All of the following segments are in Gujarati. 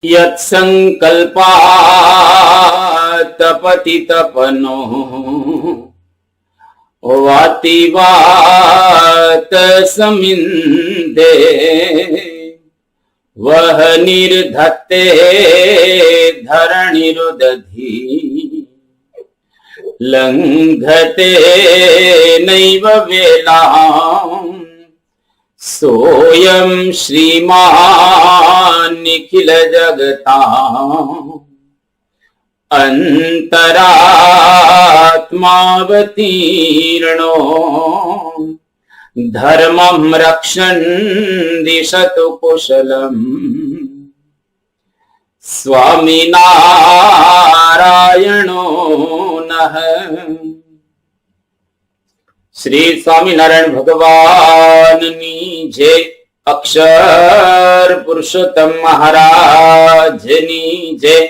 यत्संकल्पात्तपति तपनो वाति वात समिन्दे वह निर्धत्ते धरणिरुदधि लंघते नैव वेलाम् सोऽयं श्रीमान् निखिल जगताम् अंतरात्मावतीर्णो धर्मं रक्षन् दिशतु कुशलम् स्वामिनारायणो नः। श्री स्वामिनारायण भगवान नी जय। अक्षर पुरुषोत्तम महाराज नी जय।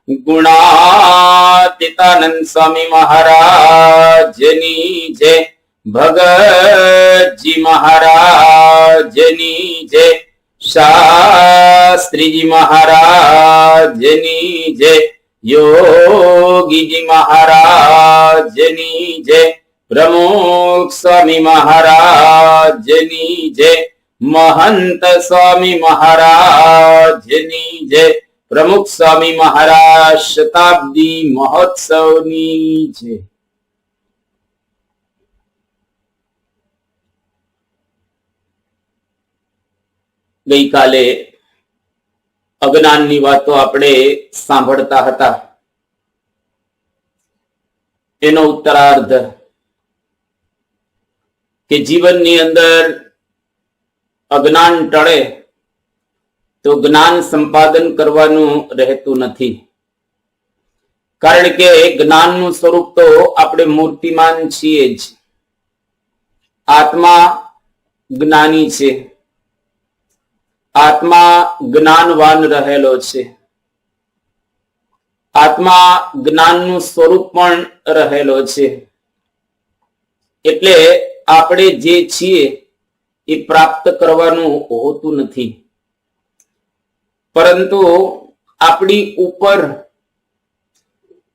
गुणातीतानंद स्वामी महाराज नी जय। भगत जी महाराज नी जय। शास्त्री जी महाराज नी जय। योगी जी महाराज नी जय। प्रमुख स्वामी महाराज नी जय। महंत स्वामी महाराज नी जय। प्रमुख स्वामी महाराज शताब्दी महोत्सव नी जय। गई काले अज्ञाननी वातो आपणे सांभळता हता। एनो उत्तरार्ध के जीवननी अंदर अज्ञान टळे तो ज्ञान संपादन करवानुं रहेतुं नथी। कारण के ज्ञाननुं स्वरूप तो आपणे मूर्तिमान छीए ज। आत्मा ज्ञानी छे। आत्मा ज्ञानवान रहेलो छे। आत्मा ज्ञाननुं स्वरूप पण रहेलो छे। एटले આપણે જે છીએ એ પ્રાપ્ત કરવાનું હોતું નથી, પરંતુ આપણી ઉપર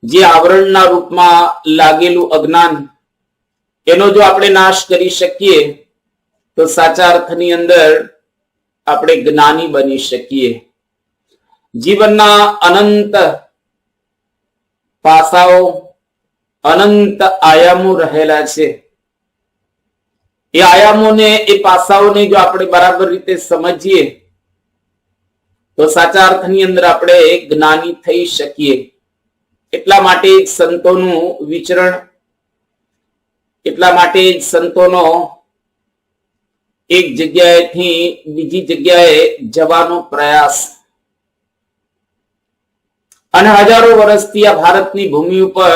જે આવરણના રૂપમાં લાગેલું અજ્ઞાન એનો જો આપણે નાશ કરી શકીએ તો સાચા અર્થની અંદર આપણે જ્ઞાની બની શકીએ। જીવનના અનંત પાસાઓ અનંત આયામો રહેલા છે। એ આયામોને એ પાસાઓને જો આપણે બરાબર રીતે સમજીએ તો સાચા અર્થની અંદર આપણે જ્ઞાની થઈ શકીએ। એટલા માટે સંતોનું વિચરણ, એટલા માટે સંતોનો એક જગ્યાએથી બીજી જગ્યાએ જવાનો પ્રયાસ। અને હજારો વર્ષથી આ ભારતની ભૂમિ ઉપર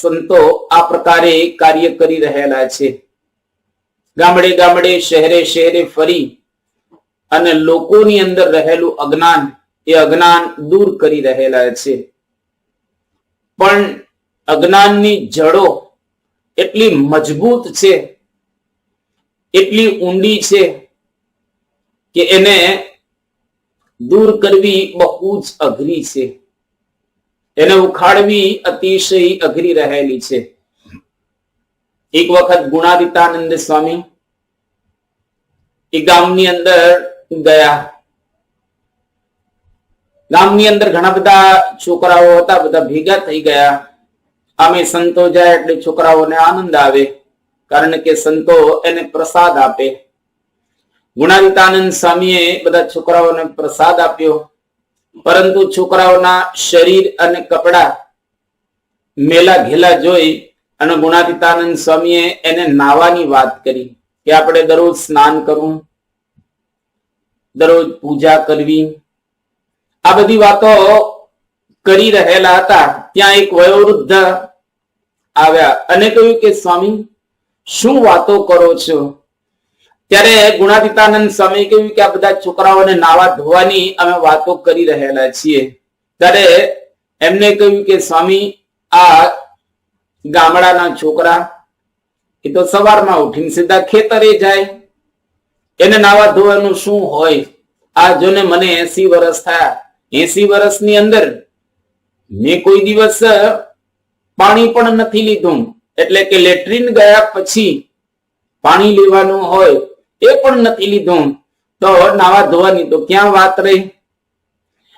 સંતો આ પ્રકારે કાર્ય કરી રહેલા છે। ગામડે ગામડે શહેરે શહેરે ફરી અને લોકોની અંદર રહેલું અજ્ઞાન એ અજ્ઞાન દૂર કરી રહેલા છે। પણ અજ્ઞાનની જડો એટલી મજબૂત છે, એટલી ઊંડી છે કે એને દૂર કરવી બહુ જ અઘરી છે। એને ઉખાડવી અતિશય અઘરી રહેલી છે। एक वखत गुणातीतानंद स्वामी एक गामनी अंदर गया। गामनी अंदर घणा बधा छोकराओ हता, बधा भेगा थई गया। आमे संतो जाय એટલે છોકરાઓને આનંદ આવે, કારણ કે સંતો એને પ્રસાદ આપે। ગુણાતીતાનંદ સ્વામીએ બધા છોકરાઓને પ્રસાદ આપ્યો, પરંતુ છોકરાઓના શરીર અને કપડા મેલા ઘેલા જોઈ અને ગુણાતીતાનંદ સ્વામીએ એને નાવાની વાત કરી કે આપણે દરરોજ સ્નાન કરવું, દરરોજ પૂજા કરવી। આ બધી વાતો કરી રહેલા હતા। ત્યાં એક વયોવૃદ્ધ આવ્યા અને કહ્યું કે સ્વામી શું વાતો કરો છો? ત્યારે ગુણાતીતાનંદ સ્વામી કહ્યું કે આ બધા છોકરાઓને નાવા ધોવાની અમે વાતો કરી રહેલા છીએ। ત્યારે એમને કહ્યું કે સ્વામી આ ગામડાના છોકરા એ તો સવારમાં ઉઠીને સીધા ખેતરે જાય, એને નાવા ધોવાનું શું હોય? આ જોને મને 80 વર્ષ થયા, 80 વર્ષની અંદર મેં કોઈ દિવસ પાણી પણ નથી લીધું, એટલે કે લેટ્રિન ગયા પછી પાણી લેવાનું હોય એ પણ નથી લીધું, તો નાવા ધોવાની તો ક્યાં વાત રહી.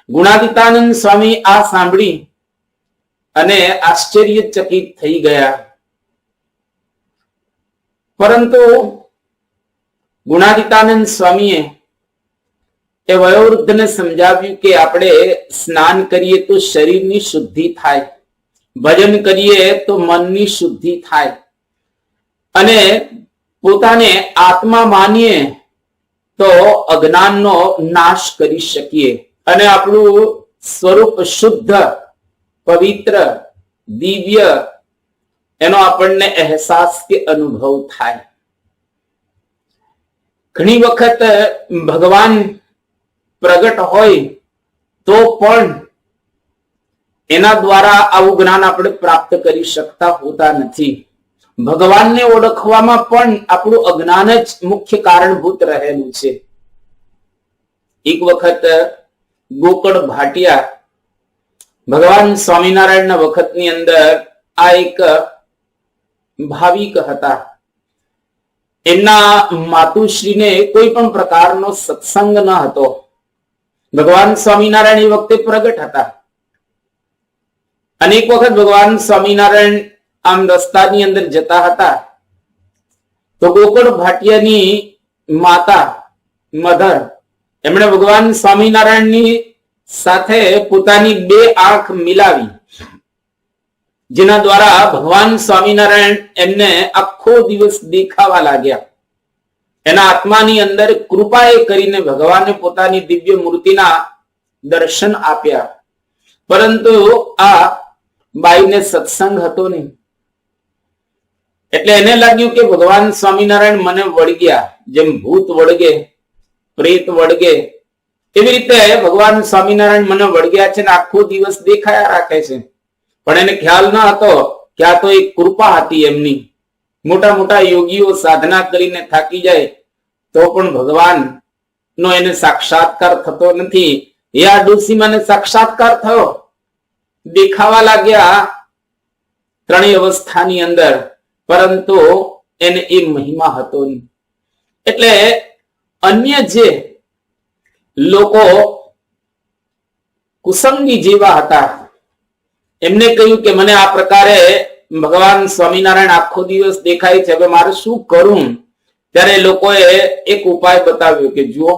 ગુણાતીતાનંદ સ્વામી આ સાંભળી અને આશ્ચર્યચકિત થઈ ગયા. પરંતુ ગુણાતીતાનંદ સ્વામીએ એ વયોવૃદ્ધને સમજાવ્યું કે આપણે સ્નાન કરીએ તો શરીરની શુદ્ધિ થાય, ભજન કરીએ તો મનની શુદ્ધિ થાય, અને પોતાને આત્મા માનીએ તો અજ્ઞાનનો નાશ કરી શકીએ અને આપણું સ્વરૂપ શુદ્ધ, પવિત્ર, દિવ્ય એનો આપણને અહેસાસ કે અનુભવ થાય. ઘણી વખત ભગવાન પ્રગટ હોય તો પણ એના દ્વારા આવું જ્ઞાન આપણે પ્રાપ્ત કરી શકતા હોતા નથી. ભગવાનને ઓળખવામાં પણ આપણું અજ્ઞાન જ મુખ્ય કારણભૂત રહેલું છે. એક વખત ગોકળ ભાટિયા ભગવાન સ્વામિનારાયણના વખતની અંદર આ એક ભાવિક હતા. એમના માતુશ્રીને કોઈ પણ પ્રકારનો સત્સંગ ન હતો. ભગવાન સ્વામિનારાયણ એ વખતે પ્રગટ હતા. અનેક વખત ભગવાન સ્વામિનારાયણ આમ રસ્તાની અંદર જતા હતા તો ગોકળ ભાટિયાની માતા મધર એમણે ભગવાન સ્વામિનારાયણની સાથે પોતાની બે આંખ મિલાવી, જેના દ્વારા ભગવાન સ્વામિનારાયણ એમને આખો દિવસ દેખાવા લાગ્યા. એના આત્માની અંદર કૃપાએ કરીને ભગવાને પોતાની દિવ્ય મૂર્તિના દર્શન આપ્યા. પરંતુ આ બાઈને સત્સંગ હતો નહીં, એટલે એને લાગ્યું કે ભગવાન સ્વામિનારાયણ મને વળગ્યા, જેમ ભૂત વળગે, પ્રેત વળગે, એવી રીતે ભગવાન સ્વામિનારાયણ મને વળગ્યા છે ને આખો દિવસ દેખાયા રાખે છે. પણ એને ખ્યાલ ન હતો કે આ તો એક કૃપા હતી એમની. મોટા મોટા યોગીઓ સાધના કરીને થાકી જાય તો પણ ભગવાન નો એને સાક્ષાત્કાર થતો નથી. એ આ ડોસી મને સાક્ષાત્કાર થયો, દેખાવા લાગ્યા ત્રણેય અવસ્થાની અંદર, પરંતુ એને એ મહિમા હતો નહીં. એટલે અન્ય જે લોકો કુસંગી જેવા હતા એમને કહ્યું કે મને આ પ્રકારે ભગવાન સ્વામિનારાયણ આખો દિવસ દેખાય છે, હવે મારે શું કરું? ત્યારે લોકોએ એક ઉપાય બતાવ્યો કે જુઓ,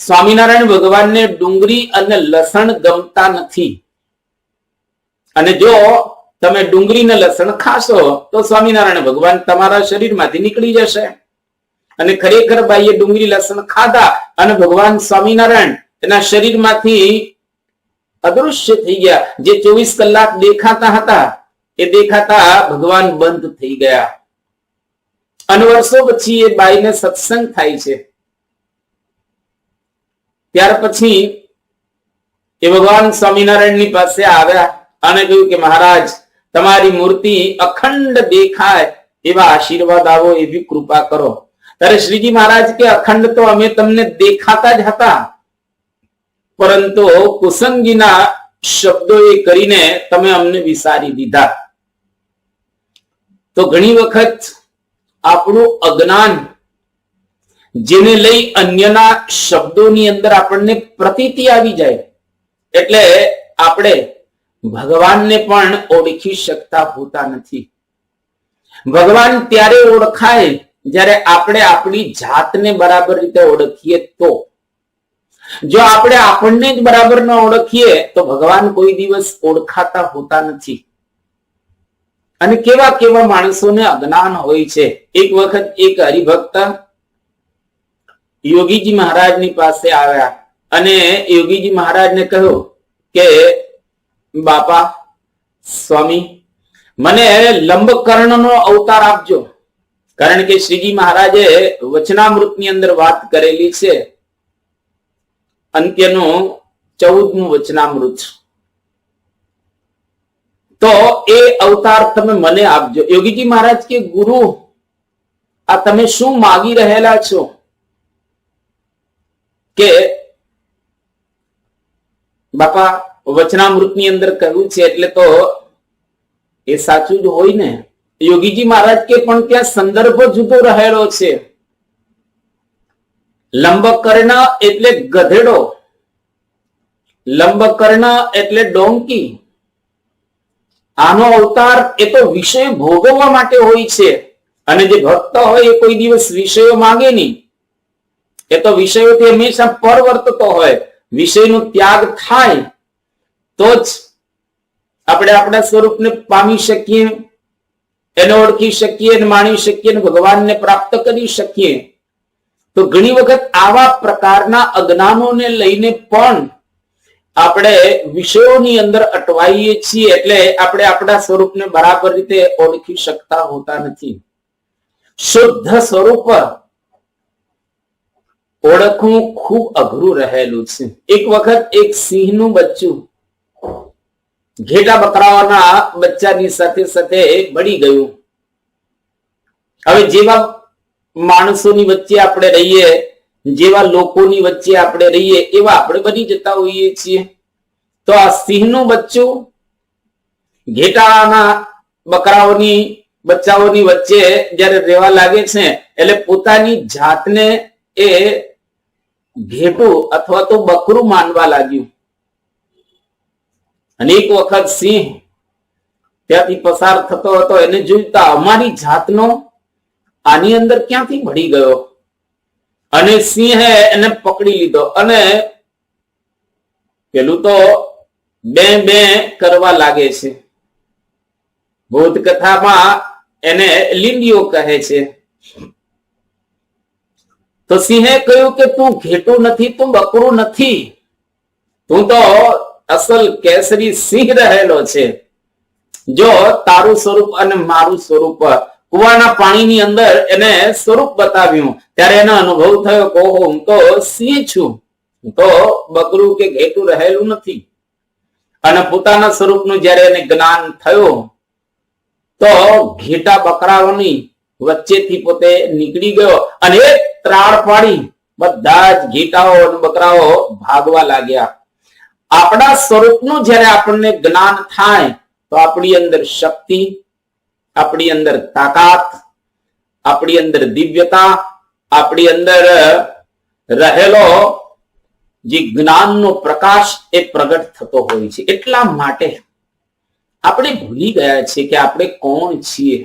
સ્વામિનારાયણ ભગવાનને ડુંગળી અને લસણ ગમતા નથી, અને જો તમે ડુંગળી ને લસણ ખાશો તો સ્વામિનારાયણ ભગવાન તમારા શરીરમાંથી નીકળી જશે. અને ખરેખર બાઈએ ડુંગળી લસણ ખાધા અને ભગવાન સ્વામિનારાયણ એના શરીરમાંથી અદૃશ્ય થઈ ગયા. જે 24 કલાક દેખાતા હતા એ દેખાતા ભગવાન બંધ થઈ ગયા. અને વર્ષો પછી એ બાઈને સત્સંગ થાય છે. ત્યાર પછી એ ભગવાન સ્વામિનારાયણની પાસે આવ્યા અને કહ્યું કે મહારાજ, તમારી મૂર્તિ અખંડ દેખાય એવા આશીર્વાદ આવો, એવી કૃપા કરો. ત્યારે શ્રીજી મહારાજ કે અખંડ તો અમે તમને દેખાતા જ હતા, પરંતુ કુસંગીના શબ્દો એ કરીને તમે અમને વિસારી દીધા. તો ઘણી વખત આપણું અજ્ઞાન, જેને લઈ અન્યના શબ્દોની અંદર આપણને પ્રતીતિ આવી જાય, એટલે આપણે ભગવાનને પણ ઓળખી શકતા હોતા નથી. ભગવાન ત્યારે ઓળખાય જ્યારે આપણે આપણી જાતને બરાબર રીતે ઓળખીએ તો. જો આપણે આપણને જ બરાબર ન ઓળખીએ તો ભગવાન કોઈ દિવસ ઓળખાતા હોતા નથી. અને કેવા કેવા માણસોને અજ્ઞાન હોય છે. એક વખત એક હરિભક્ત યોગીજી મહારાજની પાસે આવ્યા અને યોગીજી મહારાજને કહ્યું કે બાપા સ્વામી, મને લંબકર્ણનો અવતાર આપજો. કારણ કે શ્રીજી મહારાજે વચનામૃતની અંદર વાત કરેલી છે, અંત્યનું 14મું વચનામૃત. તો એ અવતાર તમે મને આપજો. યોગીજી મહારાજ કે ગુરુ, આ તમે શું માગી રહેલા છો? કે બાપા વચનામૃતની અંદર કહ્યું છે એટલે તો એ સાચું જ હોય ને. યોગીજી મહારાજ કે પણ ત્યાં સંદર્ભ જુદો રહેલો છે. લંબકર્ણ એટલે ગધેડો, લંબકર્ણ એટલે ડોંકી. આનો અવતાર એ તો વિષય ભોગવવા માટે હોય છે. અને જે ભક્ત હોય એ કોઈ દિવસ વિષયો માંગે નહીં. એ તો વિષયોથી હંમેશા પરવર્તતો હોય. વિષયનો ત્યાગ થાય તો જ આપણે આપણા સ્વરૂપને પામી શકીએ, એને ઓળખી શકીએ, માણી શકીએ, ભગવાનને પ્રાપ્ત કરી શકીએ. તો ઘણી વખત આવા પ્રકારના અજ્ઞાનોને લઈને પણ આપણે વિષયોની અંદર અટવાઈએ છીએ. એટલે આપણે આપણા સ્વરૂપને બરાબર રીતે ઓળખી શકતા હોતા નથી. શુદ્ધ સ્વરૂપ ઓળખવું ખૂબ અઘરું રહેલું છે. એક વખત એક સિંહનું બચ્ચું ઘેટા બકરાઓના બચ્ચાની સાથે સાથે બળી ગયું. હવે જેવા માણસોની વચ્ચે આપણે રહીએ, જેવા લોકોની વચ્ચે આપણે રહીએ, એવા આપણે બની જતા હોઈએ છીએ. તો આ સિંહનું બચ્ચું ઘેટાના બકરાઓની બચ્ચાઓની વચ્ચે જયારે રહેવા લાગે છે એટલે પોતાની જાતને એ ઘેટું અથવા તો બકરું માનવા લાગ્યું. અને એક વખત સિંહ ત્યાંથી પસાર થતો હતો, એને જોઈતા અમારી જાતનો આની અંદર ક્યાંથી મળી ગયો. અને સિંહે એને પકડી લીધો અને પેલું તો બે બે કરવા લાગે છે. બૌદ્ધ કથામાં એને લીંડીઓ કહે છે. તો સિંહે કહ્યું કે તું ઘેટું નથી, તું બકરું નથી, તું તો અસલ કેસરી સિંહ રહેલો છે. જો તારું સ્વરૂપ અને મારું સ્વરૂપ, કુવાના પાણીની અંદર એને સ્વરૂપ બતાવ્યું ત્યારે એનો અનુભવ થયો કે ઓહો, હું તો સિંહ છું, હું તો બકરું કે ઘેટું રહેલું નથી. અને પોતાના સ્વરૂપનું જયારે એને જ્ઞાન થયું તો ઘેટા બકરાઓની વચ્ચેથી પોતે નીકળી ગયો અને એક ત્રાળ પાડી બધા જ ઘેટાઓ અને બકરાઓ ભાગવા લાગ્યા. આપણા સ્વરૂપનું જયારે આપણને જ્ઞાન થાય તો આપણી અંદર શક્તિ, આપણી અંદર તાકાત, આપણી અંદર દિવ્યતા, આપણી અંદર રહેલો જે જ્ઞાનનો પ્રકાશ એ પ્રગટ થતો હોય છે. એટલા માટે આપણે ભૂલી ગયા છીએ કે આપણે કોણ છીએ.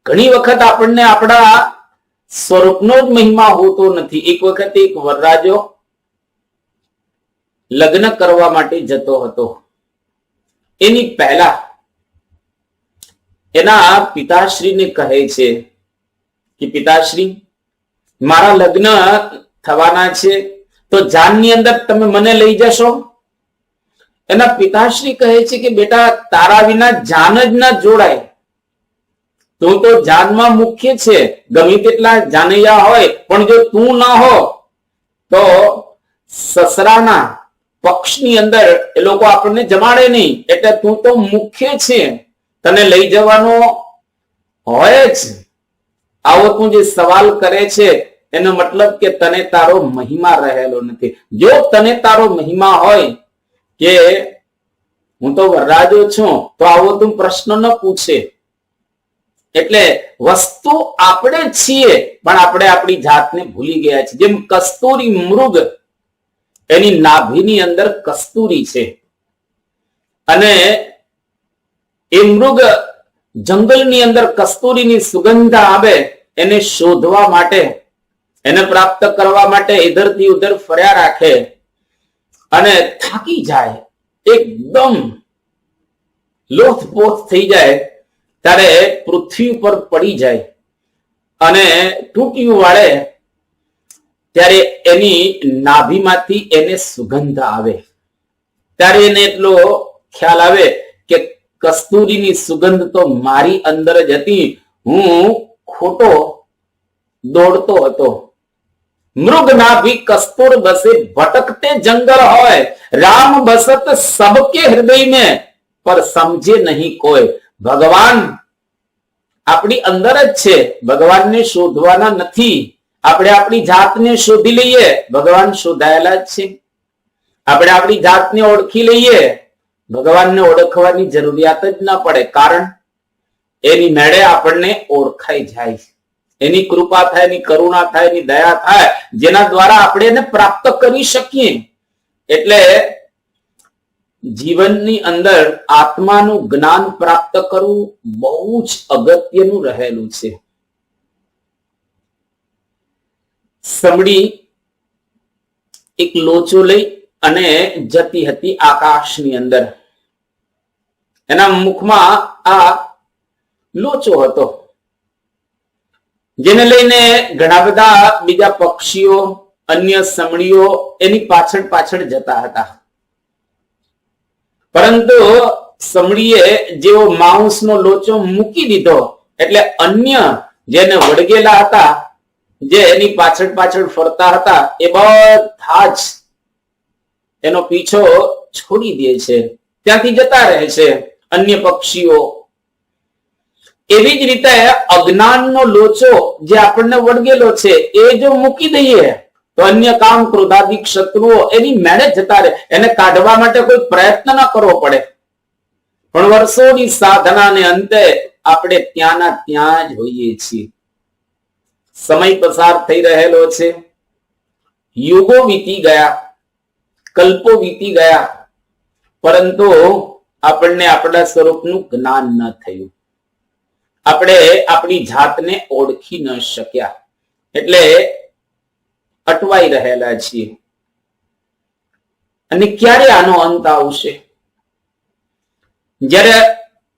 ઘણી વખત આપણને આપણા સ્વરૂપનો જ મહિમા હોતો નથી. એક વખત એક વરરાજો લગ્ન કરવા માટે જતો હતો. એની પહેલા એના પિતાશ્રીને કહે છે કે પિતાશ્રી, મારા લગ્ન થવાના છે, તો જાનની અંદર તમે મને લઈ જશો? એના પિતાશ્રી કહે છે કે બેટા, તારા વિના જાન જ ના જોડાય. તું તો જાનમાં મુખ્ય છે. ગમે તેટલા જાનૈયા હોય પણ જો તું ના હો તો સસરાના પક્ષની અંદર એ લોકો આપણને જમાડે નહીં. એટલે તું તો મુખ્ય છે, તને લઈ જવાનો હોય જ. આવો તું જે સવાલ કરે છે એનો મતલબ કે તને તારો મહિમા રહેલો નથી. જો તને તારો મહિમા હોય કે હું તો વરરાજો છું તો આવો તું પ્રશ્ન ન પૂછે. એટલે વસ્તુ આપણે છીએ પણ આપણે આપણી જાતને ભૂલી ગયા છીએ. જેમ કસ્તુરી મૃગ, એની નાભીની અંદર કસ્તુરી છે અને એ મૃગ જંગલની અંદર કસ્તુરીની સુગંધ આવે એને શોધવા માટે, એને પ્રાપ્ત કરવા માટે ઇધરથી ઉધર ફર્યા રાખે અને થાકી જાય, એકદમ લોથપોથ થઈ જાય ત્યારે પૃથ્વી પર પડી જાય અને ટૂંટિયું વાળે ત્યારે એની નાભીમાંથી એને સુગંધ આવે. ત્યારે એને એટલો ખ્યાલ આવે કે કસ્તુરીની સુગંધ તો મારી અંદર જ હતી, હું ખોટો દોડતો હતો. મૃગ નાભી કસ્તુર બસે ભટકતે જંગલ હોય, રામ બસત સબકે હૃદય में पर समझे नहीं कोई. ભગવાન આપણી અંદર જ છે, ભગવાનને શોધવાના નથી. આપણે આપણી જાતને શોધી લઈએ, ભગવાન શોધાયેલા જ છે. આપણે આપણી જાતને ઓળખી લઈએ, ભગવાનને ઓળખવાની જરૂરિયાત જ ના પડે, કારણ એની મેળે આપણને ઓળખાઈ જાય, એની કૃપા થાય, એની કરુણા થાય, એની દયા થાય, જેના દ્વારા આપણે એને પ્રાપ્ત કરી શકીએ. એટલે જીવનની અંદર આત્માનું જ્ઞાન પ્રાપ્ત કરવું બહુ જ અગત્યનું રહેલું છે. સમડી એક લોચો લઈ અને જતી હતી આકાશની અંદર. એના મુખમાં આ લોચો હતો, જેને લઈને ઘણા બધા બીજા પક્ષીઓ, અન્ય સમણીઓ એની પાછળ પાછળ જતા હતા. પરંતુ સમડીએ જેવો માંસનો લોચો મૂકી દીધો એટલે અન્ય જેને વળગેલા હતા, જે એની પાછળ પાછળ ફરતા હતા, એ બધા જ એનો પીછો છોડી દે છે, ત્યાંથી જતા રહે છે અન્ય પક્ષીઓ. એવી જ રીતે અજ્ઞાનનો લોચો જે આપણને વળગેલો છે એ જો મૂકી દઈએ તો અન્ય કામ ક્રોધાદિક શત્રુઓ એની મેળે જતા રહે. એને કાઢવા માટે કોઈ પ્રયત્ન ન કરવો પડે, પણ વર્ષોની સાધનાને અંતે આપણે ત્યાંના ત્યાં જ હોઈએ છીએ. સમય પસાર થઈ રહેલો છે, યુગો વીતી ગયા, કલ્પો વીતી ગયા, પરંતુ આપણને આપણા સ્વરૂપનું જ્ઞાન ન થયું. આપણે આપણી જાતને ઓળખી ન શક્યા, એટલે અટવાઈ રહેલા છીએ. અને ક્યારે આનો અંત આવશે? જ્યારે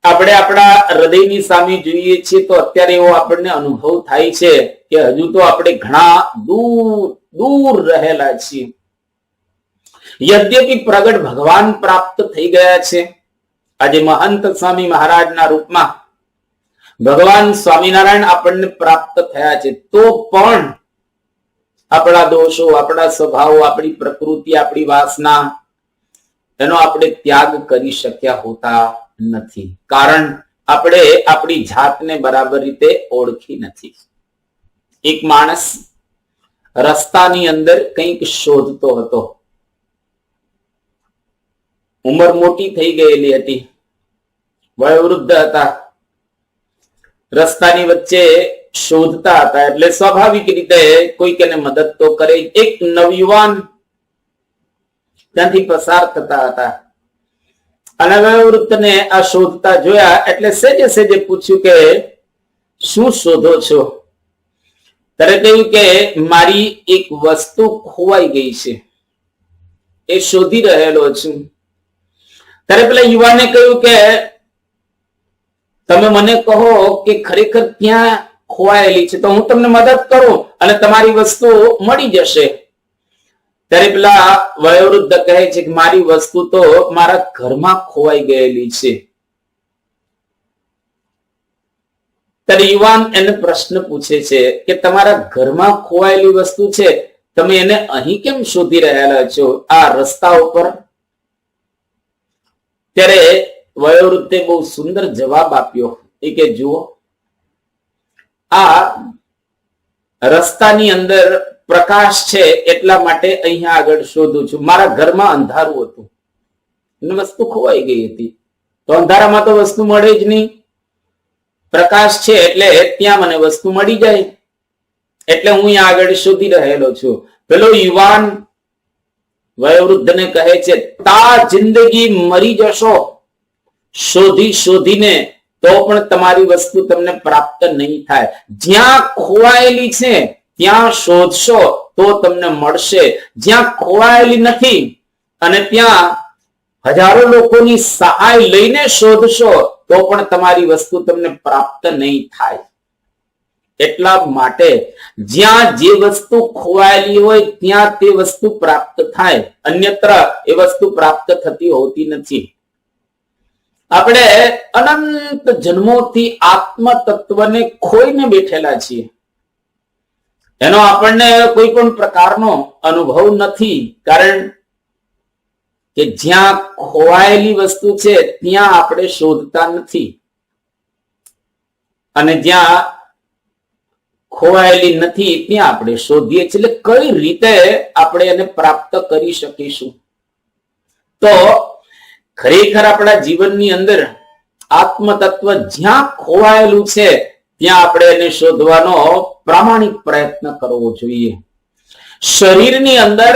આપણે આપણા હૃદયની સામે જોઈએ છીએ તો અત્યારે એવો આપણને અનુભવ થાય છે કે હજુ તો આપણે ઘણા દૂર દૂર રહેલા છીએ. યદ્યપિ પ્રગટ ભગવાન પ્રાપ્ત થઈ ગયા છે. આજે મહંત સ્વામી મહારાજના રૂપમાં ભગવાન સ્વામિનારાયણ આપણને પ્રાપ્ત થયા છે, તો પણ આપણા દોષો, આપણા સ્વભાવો, આપણી પ્રકૃતિ, આપણી વાસના, એનો આપણે ત્યાગ કરી શક્યા હોતા નથી, કારણ આપણે આપણી જાતને બરાબર રીતે ઓળખી નથી. એક માણસ રસ્તાની અંદર કંઈક શોધતો હતો. ઉંમર મોટી થઈ ગયેલી હતી, વયોવૃદ્ધ હતા, રસ્તાની વચ્ચે શોધતા હતા, એટલે સ્વાભાવિક રીતે કોઈક એને મદદ તો કરે. એક નવયુવાન ત્યાંથી પસાર થતા હતા અને વૃદ્ધને આ શોધતા જોયા એટલે સેજે સેજે પૂછ્યું કે શું શોધો છો? ત્યારે કહ્યું કે મારી એક વસ્તુ ખોવાઈ ગઈ છે, એ શોધી રહેલો છું. ત્યારે પેલા યુવાને કહ્યું કે તમે મને કહો કે ખરેખર ક્યાં ખોવાયેલી છે તો હું તમને મદદ કરું અને તમારી વસ્તુ મળી જશે. ત્યારે પેલા વયોવૃદ્ધ કહે છે કે મારી વસ્તુ તો મારા ઘરમાં ખોવાઈ ગયેલી છે. ત્યારે યુવાન એને પ્રશ્ન પૂછે છે કે તમારા ઘરમાં ખોવાયેલી વસ્તુ છે, તમે એને અહીં કેમ શોધી રહેલા છો, આ રસ્તા ઉપર? ત્યારે વયોવૃદ્ધે બહુ સુંદર જવાબ આપ્યો. એ કે જુઓ, આ રસ્તાની અંદર પ્રકાશ છે એટલા માટે અહીંયા આગળ શોધું છું. મારા ઘરમાં અંધારું હતું અને વસ્તુ ખોવાઈ ગઈ હતી, તો અંધારામાં તો વસ્તુ મળે જ નહીં, પ્રકાશ છે એટલે ત્યાં મને વસ્તુ મળી જાય, એટલે હું અહીંયા આગળ શોધી રહેલો છું. પેલો યુવાન વયોવૃદ્ધને કહે છે તા જિંદગી મરી જશો શોધી શોધીને તો પણ તમારી વસ્તુ તમને પ્રાપ્ત નહીં થાય. જ્યાં ખોવાયેલી છે ત્યાં શોધશો તો તમને મળશે. જ્યાં ખોવાયેલી નથી અને ત્યાં હજારો લોકોની સહાય લઈને શોધશો તો પણ તમારી વસ્તુ તમને પ્રાપ્ત નહીં થાય. એટલા માટે જ્યાં જે વસ્તુ ખોવાયેલી હોય ત્યાં તે વસ્તુ પ્રાપ્ત થાય, અન્યત્ર એ વસ્તુ પ્રાપ્ત થતી હોતી નથી. આપણે અનંત જન્મોથી આત્મ તત્વને ખોઈને બેઠેલા છીએ, એનો આપણને કોઈ પણ પ્રકારનો અનુભવ નથી, કારણ કે જ્યાં ખોવાયેલી વસ્તુ છે ત્યાં આપણે શોધતા નથી અને જ્યાં ખોવાયેલી નથી ત્યાં આપણે શોધીએ છીએ. એટલે કઈ રીતે આપણે એને પ્રાપ્ત કરી શકીશું? તો ખરેખર આપણા જીવનની અંદર આત્મ તત્વ જ્યાં ખોવાયેલું છે ત્યાં આપણે એને શોધવાનો પ્રામાણિક પ્રયત્ન કરવો જોઈએ. શરીરની અંદર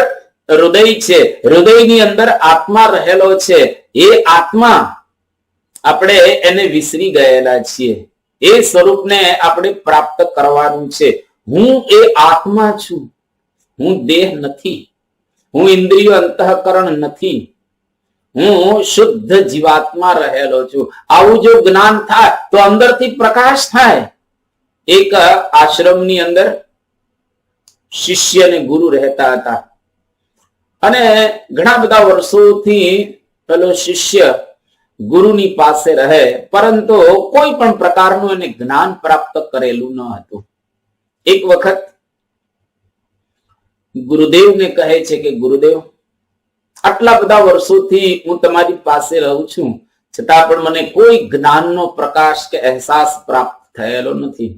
હૃદય છે, હૃદયની અંદર આત્મા રહેલો છે. એ આત્મા આપણે એને વિસરી ગયેલા છીએ. એ સ્વરૂપને આપણે પ્રાપ્ત કરવાનું છે. હું એ આત્મા છું, હું દેહ નથી, હું ઇન્દ્રિયો અંતઃકરણ નથી, હું શુદ્ધ જીવાત્મા રહેલો છું. આવું જો જ્ઞાન થાય તો અંદરથી પ્રકાશ થાય. એક આશ્રમની અંદર શિષ્ય અને ગુરુ રહેતા હતા અને ઘણા બધા વર્ષોથી પેલો શિષ્ય ગુરુની પાસે રહે, પરંતુ કોઈ પણ પ્રકારનું એને જ્ઞાન પ્રાપ્ત કરેલું ન હતું. એક વખત ગુરુદેવને કહે છે કે ગુરુદેવ, આટલા બધા વર્ષોથી હું તમારી પાસે રહું છું, છતાં પણ મને કોઈ જ્ઞાનનો પ્રકાશ કે અહેસાસ પ્રાપ્ત થયેલો નથી.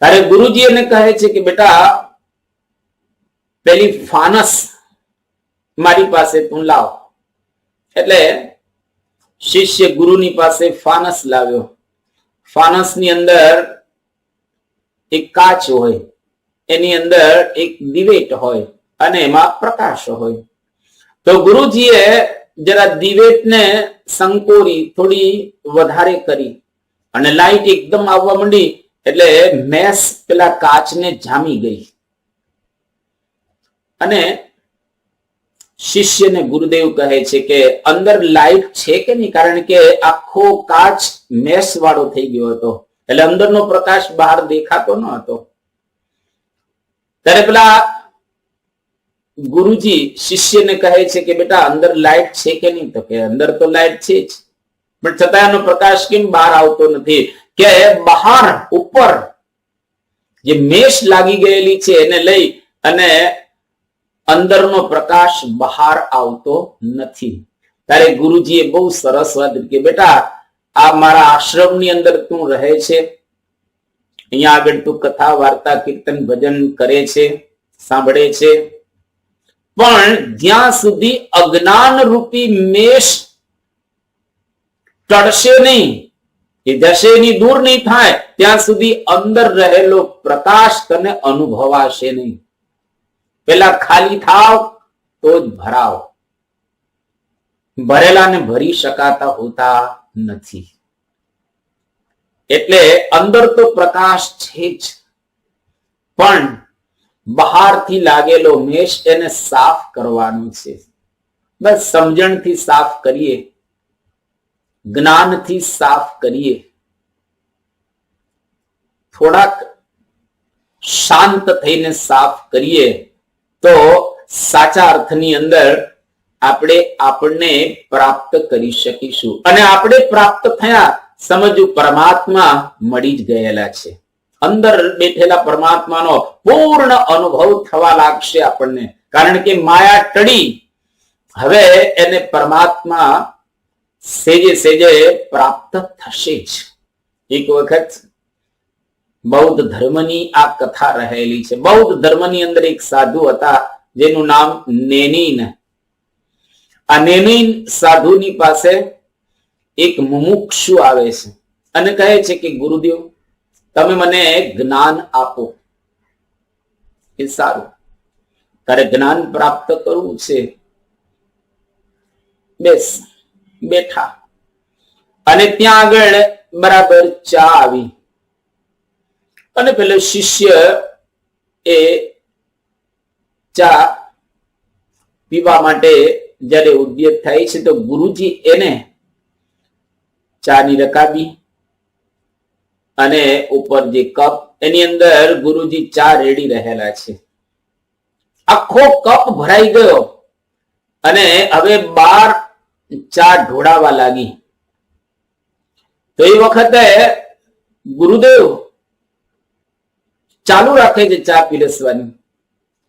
ત્યારે ગુરુજી એને કહે છે કે બેટા, પેલી ફાનસ મારી પાસે તું લાવ. એટલે શિષ્ય ગુરુની પાસે ફાનસ લાવ્યો. ફાનસની અંદર એક કાચ હોય, એની અંદર એક દિવેટ હોય અને એમાં પ્રકાશ હોય. તો ગુરુજીએ જરા દિવેટને સંકોરી થોડી વધારે કરી અને લાઈટ એકદમ આવવા માંડી એટલે મેસ પેલા કાચને જામી ગઈ અને શિષ્યને ગુરુદેવ કહે છે કે અંદર લાઈટ છે કે નહીં, કારણ કે આખો કાચ મેસ વાળો થઈ ગયો હતો એટલે અંદરનો પ્રકાશ બહાર દેખાતો ન હતો. ત્યારે પેલા ગુરુજી શિષ્યને કહે છે કે બેટા અંદર લાઈટ છે કે નહીં? તો કે અંદર તો લાઈટ છે જ, પણ છતાં એનો પ્રકાશ કેમ બહાર આવતો નથી? કે બહાર ઉપર જે મેશ લાગી ગયેલી છે એને લઈ અને અંદરનો પ્રકાશ બહાર આવતો નથી. ત્યારે ગુરુજીએ બહુ સરસ વાત કે બેટા, આ મારા આશ્રમની અંદર તું રહે છે, અહીંયા આગળ તું કથા વાર્તા કીર્તન ભજન કરે છે, સાંભળે છે, પણ જ્યાં સુધી અજ્ઞાન રૂપી મેષ ટળશે નહીં, એ જશે નહીં, દૂર નહીં થાય, ત્યાં સુધી અંદર રહેલો પ્રકાશ તને અનુભવાશે નહીં. પેલા ખાલી થાવ તો જ ભરાવ. ભરેલાને ભરી શકાતા હોતા નથી. એટલે અંદર તો પ્રકાશ છે જ, પણ બહારથી લાગેલો મેષ એને સાફ કરવાનું છે. બસ સમજણથી સાફ કરીએ, જ્ઞાનથી સાફ કરીએ, થોડાક શાંત થઈને સાફ કરીએ તો સાચા અર્થની અંદર આપણને પ્રાપ્ત કરી શકીશું. અને આપણે પ્રાપ્ત થયા સમજવું પરમાત્મા મળી જ ગયેલા છે. અંદર બેઠેલા પરમાત્માનો પૂર્ણ અનુભવ થવા લાગશે આપણને, કારણ કે માયા ટળી હવે એને પરમાત્મા સેજે સેજે પ્રાપ્ત થશે જ. એક વખત બૌદ્ધ ધર્મની આ કથા રહેલી છે. બૌદ્ધ ધર્મની અંદર એક સાધુ હતા જેનું નામ નેનીન. આ નેનીન સાધુની પાસે એક મુમુક્ષુ આવે છે અને કહે છે કે ગુરુદેવ, તમે મને જ્ઞાન આપો. એ સારું, તારે જ્ઞાન પ્રાપ્ત કરવું છે, બેસ. બેઠા અને ત્યાં આગળ બરાબર ચા આવી અને પેલો શિષ્ય એ ચા પીવા માટે જ્યારે ઉદ્યત થાય છે તો ગુરુજી એને ચાની રકાબી અને ઉપર જે કપ એની અંદર ગુરુજી ચા રેડી રહેલા છે. આખો કપ ભરાઈ ગયો અને હવે બાર ચા ઢોળાવા લાગી. તો એ વખતે ગુરુદેવ ચાલુ રાખે છે ચા પીરસવાની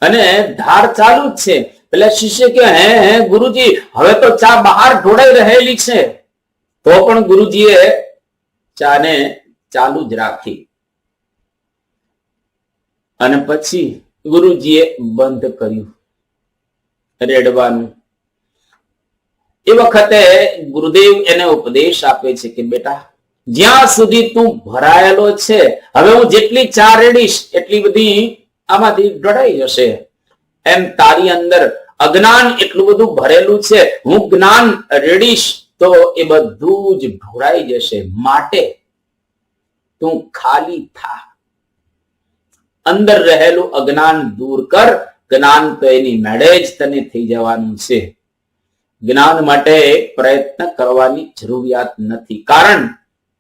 અને ધાર ચાલુ જ છે. પેલા શિષ્ય કે હે ગુરુજી, હવે તો ચા બહાર ઢોળાઈ રહેલી છે. તો પણ ગુરુજીએ ચાને ચાલુ જ રાખી અને પછી ગુરુજીએ બંધ કર્યું રેડવાનું. એ વખતે ગુરુદેવ એને ઉપદેશ આપે છે કે બેટા, જ્યાં સુધી તું ભરાયેલો છે, હવે હું જેટલી ચા રેડીશ એટલી બધી આમાંથી ઢળાઈ જશે. એમ તારી અંદર અજ્ઞાન એટલું બધું ભરેલું છે, હું જ્ઞાન રેડીશ તો એ બધું જ ઢોળાઈ જશે. માટે તું ખાલી થા, અંદર રહેલું અજ્ઞાન દૂર કર. જ્ઞાન તો એની મેળે જ તને થઈ જવાનું છે. જ્ઞાન માટે પ્રયત્ન કરવાની જરૂરિયાત નથી, કારણ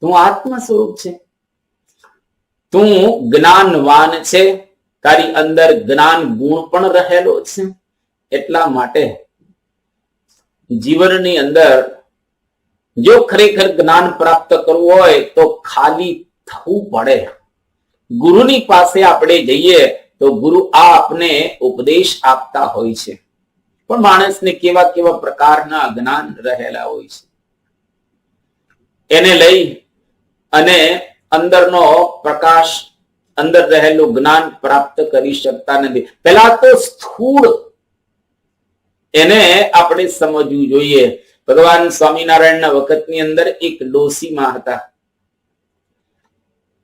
તું આત્મ સ્વરૂપ છે, તું જ્ઞાનવાન છે, તારી અંદર જ્ઞાન ગુણ પણ રહેલો છે. એટલા માટે જીવનની અંદર જો ખરેખર જ્ઞાન પ્રાપ્ત કરવું હોય તો ખાલી થવું પડે. ગુરુની પાસે આપણે જઈએ તો ગુરુ આપને ઉપદેશ આપતા હોય છે, પણ માણસને કેવા કેવા પ્રકારના જ્ઞાન રહેલા હોય છે, એને લઈ અને અંદરનો પ્રકાશ, અંદર રહેલું જ્ઞાન પ્રાપ્ત કરી શકતા નથી. પહેલા તો સ્થૂળ એને આપણે સમજવું જોઈએ. ભગવાન સ્વામિનારાયણના વખતની અંદર એક ડોસીમાં હતા.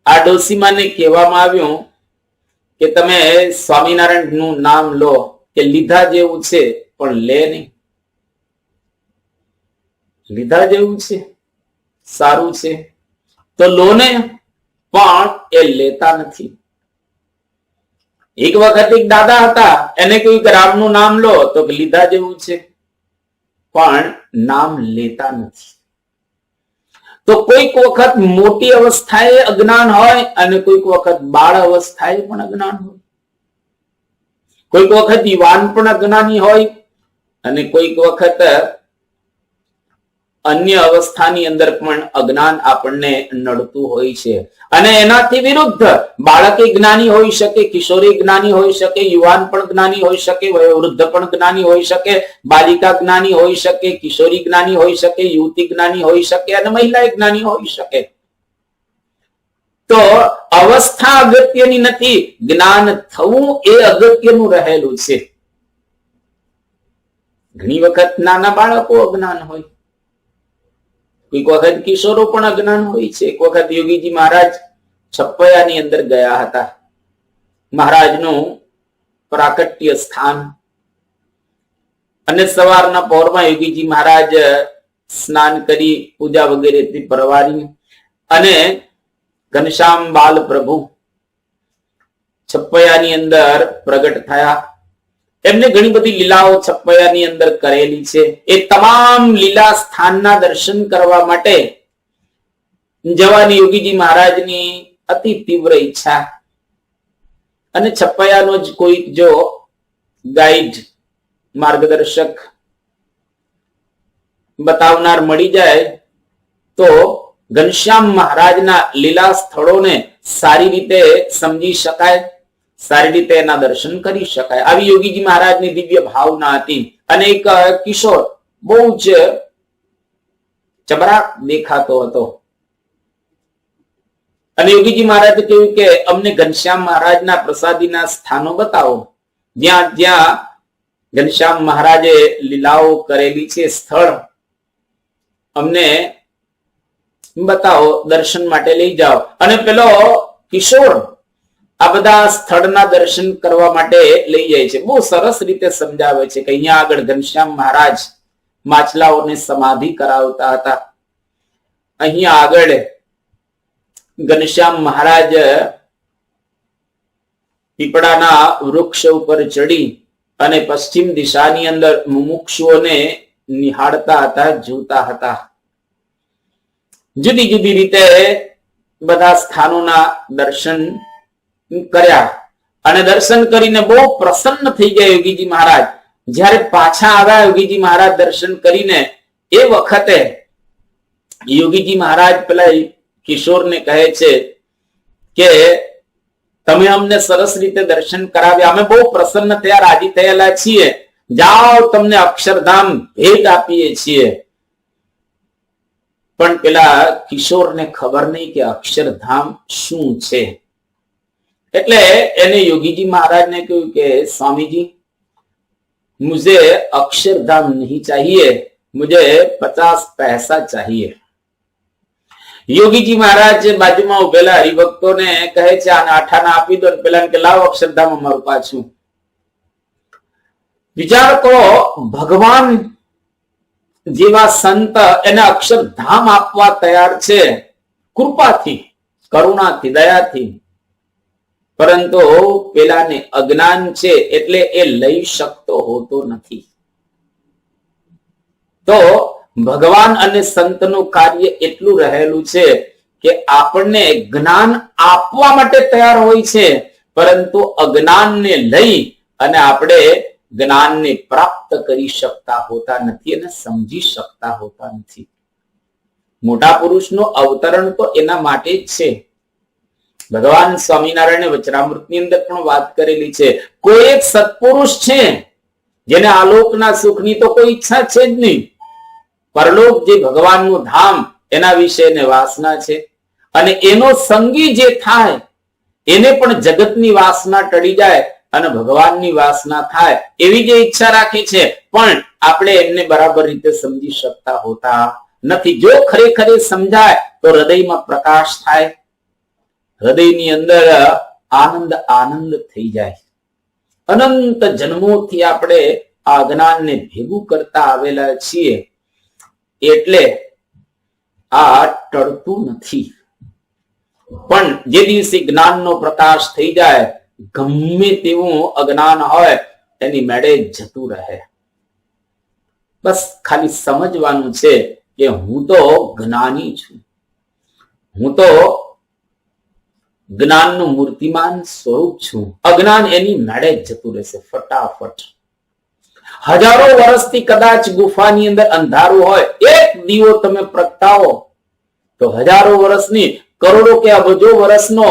આ ડોસીમાને કહેવામાં આવ્યું કે તમે સ્વામિનારાયણ નું નામ લો, કે લીધા જેવું છે પણ લે નહીં. લીધા જેવું છે, સારું છે તો લો ને, પણ એ લેતા નથી. એક વખત એક દાદા હતા, એને કહ્યું કે રામનું નામ લો, તો લીધા જેવું છે પણ નામ લેતા નથી. તો કોઈક વખત મોટી અવસ્થાએ અજ્ઞાન હોય અને કોઈક વખત બાળ અવસ્થાએ પણ અજ્ઞાન હોય, કોઈક વખત યુવાન પણ અજ્ઞાની હોય અને કોઈક વખત અન્ય અવસ્થાની અંદર પણ અજ્ઞાન આપણને નડતું હોય છે. અને એનાથી વિરુદ્ધ બાળક જ્ઞાની હોઈ શકે, કિશોરી જ્ઞાની હોઈ શકે, યુવાન પણ જ્ઞાની હોઈ શકે, વયોવૃદ્ધ પણ જ્ઞાની હોઈ શકે, બાલિકા જ્ઞાની હોઈ શકે, કિશોરી જ્ઞાની હોઈ શકે, યુવતી જ્ઞાની હોઈ શકે અને મહિલા જ્ઞાની હોઈ શકે. તો અવસ્થા અગત્યની નથી, જ્ઞાન થવું એ અગત્યનું રહેલું છે. ઘણી વખત નાના બાળકો અજ્ઞાન હોય, એક વખત કિશોરો પણ અજ્ઞાન હોય છે. એક વખત યોગીજી મહારાજ છપૈયાની અંદર ગયા હતા. મહારાજનું પ્રાકટ્ય સ્થાન, અને સવારના પહોરમાં યોગીજી મહારાજ સ્નાન કરી પૂજા વગેરેથી પરવારી અને ઘનશ્યામ બાલ પ્રભુ છપૈયાની અંદર પ્રગટ થયા. એમને ઘણી બધી લીલાઓ છપૈયાની અંદર કરેલી છે. એ તમામ લીલા સ્થાનના દર્શન કરવા માટે જવાની યોગીજી મહારાજની અતિ તીવ્ર ઈચ્છા. અને છપૈયાનો જ કોઈ જો ગાઈડ, માર્ગદર્શક, બતાવનાર મળી જાય તો ઘનશ્યામ મહારાજના લીલા સ્થળોને સારી રીતે સમજી શકાય, સારી રીતે એના દર્શન કરી શકાય. આવી યોગીજી મહારાજની દિવ્ય ભાવના હતી. અને એક કિશોર બહુ જ ચબરાક દેખાતો હતો. અને યોગીજી મહારાજે કહ્યું કે અમને ઘનશ્યામ મહારાજના પ્રસાદીના સ્થાનો બતાવો, જ્યાં જ્યાં ઘનશ્યામ મહારાજે લીલાઓ કરેલી છે, સ્થળ અમને બતાવો, દર્શન માટે લઈ જાઓ. અને પેલો કિશોર આ બધા સ્થળના દર્શન કરવા માટે લઈ જાય છે. બહુ સરસ રીતે સમજાવે છે કે અહીંયા આગળ ઘનશ્યામ મહારાજ માછલાઓને સમાધિ કરાવતા હતા. અહીંયા આગળ ઘનશ્યામ મહારાજ પીપળાના વૃક્ષ ઉપર ચડી અને પશ્ચિમ દિશાની અંદર મુમુક્ષુઓને નિહાળતા હતા, જોતા હતા. જુદી જુદી રીતે બધા સ્થાનોના દર્શન કર્યા અને દર્શન કરીને બહુ પ્રસન્ન થઈ ગયા યોગીજી મહારાજ. જ્યારે પાછા આવ્યા યોગીજી મહારાજ દર્શન કરીને, એ વખતે યોગીજી મહારાજ પેલા કિશોરને કહે છે કે તમે અમને સરસ રીતે દર્શન કરાવ્યા, અમે બહુ પ્રસન્ન થયા, રાજી થયેલા છીએ, જાઓ તમને અક્ષરધામ ભેટ આપીએ છીએ. પણ પેલા કિશોરને ખબર નહીં કે અક્ષરધામ શું છે. એટલે એને યોગીજી મહારાજને કહ્યું કે સ્વામીજી, મુझे अक्षरधाम नहीं चाहिए, मुझे 50 पैसा चाहिए. યોગીજી મહારાજ બાજુમાં ઉભેલા હરિભક્તોને કહે છે આને આઠાના આપી દો, પેલા કે લાવો અક્ષરધામ અમારું પાછું. વિચાર કરો, ભગવાન જેવા સંત એને અક્ષરધામ આપવા તૈયાર છે, કૃપાથી, કરુણાથી, દયાથી. પરંતુ પેલાને અજ્ઞાન છે એટલે એ લઈ શકતો હોતો નથી. તો ભગવાન અને સંતનું કાર્ય એટલું રહેલું છે કે આપણને જ્ઞાન આપવા માટે તૈયાર હોય છે, પરંતુ અજ્ઞાનને લઈ અને આપણે જ્ઞાનને પ્રાપ્ત કરી શકતા હોતા નથી અને સમજી શકતા હોતા નથી. મોટા પુરુષનું અવતરણ તો એના માટે જ છે. ભગવાન સ્વામિનારાયણ વચનામૃતની અંદર પણ વાત કરેલી છે, કોઈ એક સત્પુરુષ છે જેને આલોકના સુખની તો કોઈ ઈચ્છા છે જ નહીં. પરલોક જે ભગવાનનું ધામ એના વિશે એને વાસના છે, અને એનો સંગી જે થાય એને પણ જગતની વાસના ટળી જાય અને ભગવાનની વાસના થાય એવી જે ઈચ્છા રાખે છે, પણ આપણે એમને બરાબર રીતે સમજી શકતા હોતા નથી. જો ખરેખર સમજાય તો હૃદયમાં પ્રકાશ થાય, હૃદયની અંદર આનંદ આનંદ થઈ જાય. અનંત જન્મોથી આપણે આ જ્ઞાનને ભેગું કરતા આવેલા છીએ એટલે આ ટળતું નથી. પણ જે દિવસે જ્ઞાનનો પ્રકાશ થઈ જાય, ગમે તેવું અજ્ઞાન હોય એની મેળે જતું રહે. બસ ખાલી સમજવાનું છે કે હું તો જ્ઞાની છું, હું તો જ્ઞાનનું મૂર્તિમાન સ્વરૂપ છું. અજ્ઞાન એની મેળે જતું રહેશે ફટાફટ. હજારો વર્ષથી કદાચ ગુફાની અંદર અંધારું હોય, એક દીવો તમે પ્રગટાવો તો હજારો વર્ષની, કરોડો કે અબજો વર્ષનો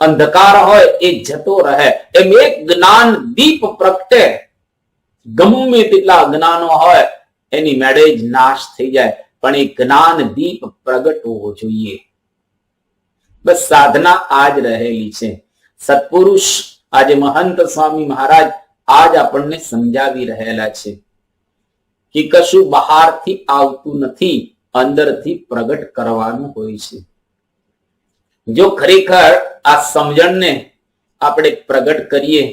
અંધકાર હોય એ જતો રહે. એમ એક જ્ઞાન દીપ પ્રગટે, ગમે તેટલા જ્ઞાનો હોય એની મેળે જ નાશ થઈ જાય, પણ એ જ્ઞાન દીપ પ્રગટવો જોઈએ. બસ સાધના આજ રહેલી છે. સત્પુરુષ આજે મહંત સ્વામી મહારાજ આજ આપણને સમજાવી રહેલા છે કે કશું બહારથી આવતું નથી, અંદરથી પ્રગટ કરવાનું હોય છે. જો ખરેખર આ સમજણને આપણે પ્રગટ કરીએ,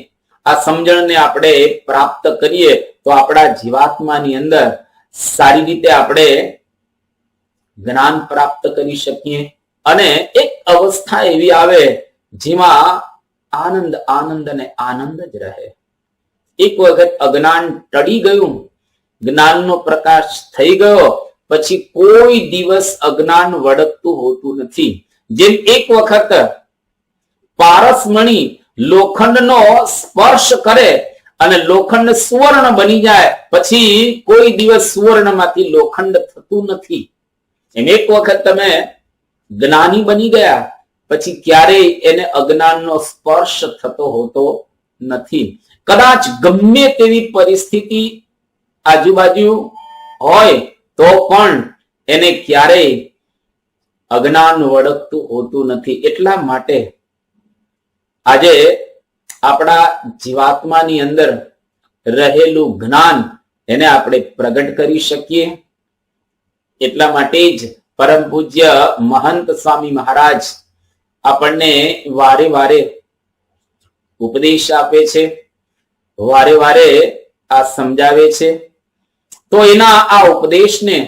આ સમજણને આપણે પ્રાપ્ત કરીએ તો આપણા જીવાત્માની અંદર સારી રીતે આપણે જ્ઞાન પ્રાપ્ત કરી શકીએ. અને એક અવસ્થા એવી આવે જેમાં આનંદ આનંદ અને આનંદ જ રહે. એક વખત અજ્ઞાન ટળી ગયું, જ્ઞાનનો પ્રકાશ થઈ ગયો, પછી કોઈ દિવસ અજ્ઞાન વળગતું હોતું નથી. જેમ એક વખત પારસમણી લોખંડનો સ્પર્શ કરે અને લોખંડ સુવર્ણ બની જાય, પછી કોઈ દિવસ સુવર્ણમાંથી લોખંડ થતું નથી. એમ એક વખત તમે જ્ઞાની બની ગયા પછી ક્યારેય એને અજ્ઞાનનો સ્પર્શ થતો હોતો નથી. કદાચ ગમે તેવી પરિસ્થિતિ આજુબાજુ હોય તો પણ એને ક્યારેય અજ્ઞાન વળગતું હોતું નથી. એટલા માટે આજે આપણા જીવાત્માની અંદર રહેલું જ્ઞાન એને આપણે પ્રગટ કરી શકીએ. એટલા માટે જ પરમ પૂજ્ય મહંત સ્વામી મહારાજ આપણને વારે વારે ઉપદેશ આપે છે, વારે વારે આ સમજાવે છે. તો એના આ ઉપદેશને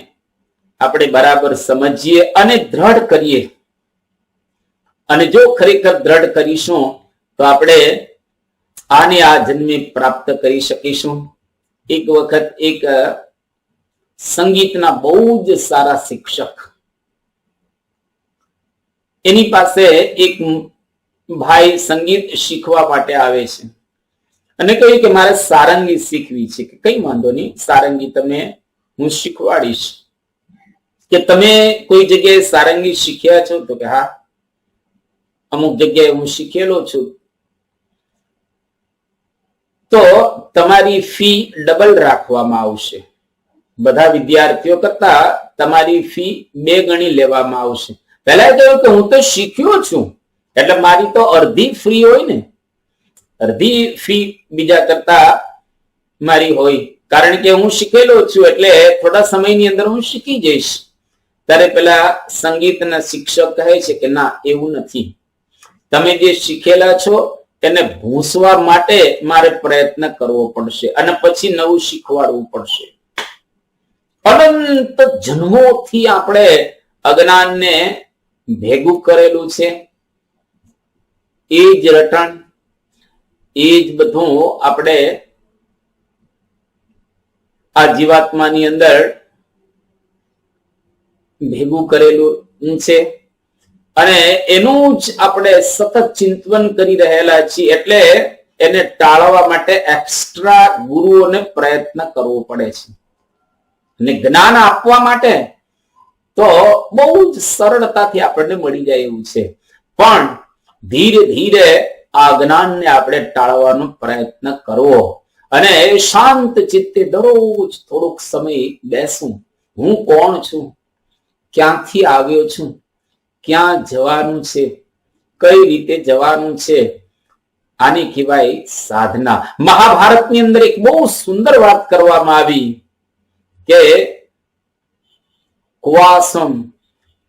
આપણે બરાબર સમજીએ અને દ્રઢ કરીએ. અને જો ખરેખર દ્રઢ કરીશું તો આપણે આને આ જન્મે પ્રાપ્ત કરી શકીશું. એક વખત એક સંગીતના બહુ જ સારા શિક્ષક, એની પાસે એક ભાઈ સંગીત શીખવા માટે આવે છે અને કહ્યું કે મારે સારંગી શીખવી છે. કે કઈ વાંધો નહીં, સારંગી તમે હું શીખવાડીશ. કે તમે કોઈ જગ્યાએ સારંગી શીખ્યા છો? તો કે હા, અમુક જગ્યાએ હું શીખેલો છું. તો તમારી ફી ડબલ રાખવામાં આવશે. બધા વિદ્યાર્થીઓ કરતા તમારી ફી 2 ગણી લેવામાં આવશે. પહેલા કહ્યું કે હું તો શીખ્યો છું એટલે મારી તો અડધી ફ્રી હોય ને, અડધી ફી બીજા કરતા મારી હોય. કારણ કે હું શીખેલો છું એટલે થોડા સમયની અંદર હું શીખી જઈશ. ત્યારે પેલા સંગીતના શિક્ષક કહે છે કે ના, એવું નથી. તમે જે શીખેલા છો એને ભૂંસવા માટે મારે પ્રયત્ન કરવો પડશે અને પછી નવું શીખવાડવું પડશે. અનંત જન્મોથી આપણે અજ્ઞાનને ભેગું કરેલું છે. એ જ રટણ, એ જ બધું આપણે આ જીવાત્માની અંદર ભેગું કરેલું છે અને એનું જ આપણે સતત ચિંતન કરી રહેલા છીએ. એટલે એને ટાળવા માટે એક્સ્ટ્રા ગુરુઓને પ્રયત્ન કરવો પડે છે. અને જ્ઞાન આપવા માટે તો બહુ જ સરળતાથી આપણને મળી જાય એવું છે, પણ ધીરે ધીરે આ જ્ઞાનને આપણે ટાળવાનો પ્રયત્ન કરવો અને શાંત ચિત્તે દરરોજ થોડોક સમય બેસવું. હું કોણ છું, ક્યાંથી આવ્યો છું, ક્યાં જવાનું છે, કઈ રીતે જવાનું છે, આની કહેવાય સાધના. મહાભારતની અંદર એક બહુ સુંદર વાત કરવામાં આવી કે ક્વાસમ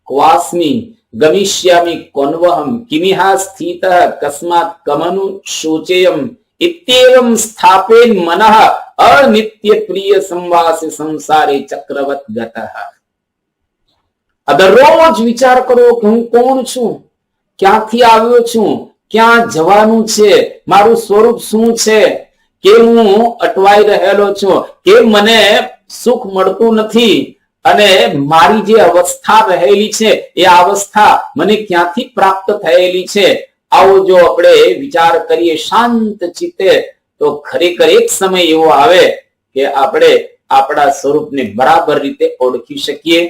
ક્વાસ્મી ગમિષ્યામિ કોન્વહમ કિમિહા સ્થિતઃ કસ્માત કમનુ શોચેયમ ઇત્યેવમ સ્થાપેન મનઃ અનિત્ય પ્રિય સંવાસે સંસારે ચક્રવત ગતઃ. દરરોજ વિચાર કરો કે હું કોણ છું, ક્યાંથી આવ્યો છું, ક્યાં જવાનું છે, મારું સ્વરૂપ શું છે, કે હું અટવાઈ રહેલો છું, કે મને સુખ મળતું નથી અને મારી જે અવસ્થા રહેલી છે એ અવસ્થા મને ક્યાંથી પ્રાપ્ત થયેલી છે. આવો જો આપણે વિચાર કરીએ શાંત ચિત્તે તો ખરેખર એક સમય એવો આવે કે આપણે આપણા સ્વરૂપને બરાબર રીતે ઓળખી શકીએ,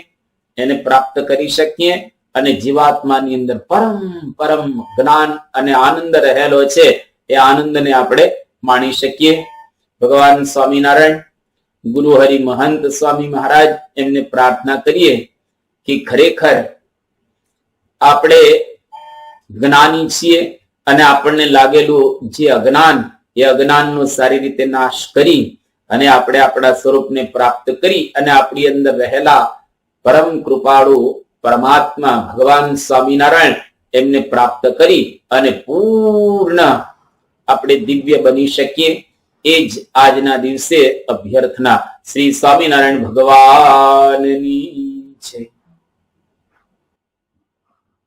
એને પ્રાપ્ત કરી શકીએ અને જીવાત્માની અંદર પરમ પરમ જ્ઞાન અને આનંદ રહેલો છે એ આનંદને આપણે માણી શકીએ. ભગવાન સ્વામિનારાયણ ગુરુ હરિ મહંત સ્વામી મહારાજ એમને પ્રાર્થના કરીએ કે ખરેખર આપણે જ્ઞાની છીએ અને આપણને લાગેલું જે અજ્ઞાન એ અજ્ઞાનનો સારી રીતે નાશ કરી અને આપણે આપણા સ્વરૂપને પ્રાપ્ત કરી અને આપણી અંદર રહેલા પરમ કૃપાળુ પરમાત્મા ભગવાન સ્વામિનારાયણ એમને પ્રાપ્ત કરી અને પૂર્ણ આપણે દિવ્ય બની શકીએ. એ જ આજના દિવસે અભ્યર્થના શ્રી સ્વામિનારાયણ ભગવાનની છે.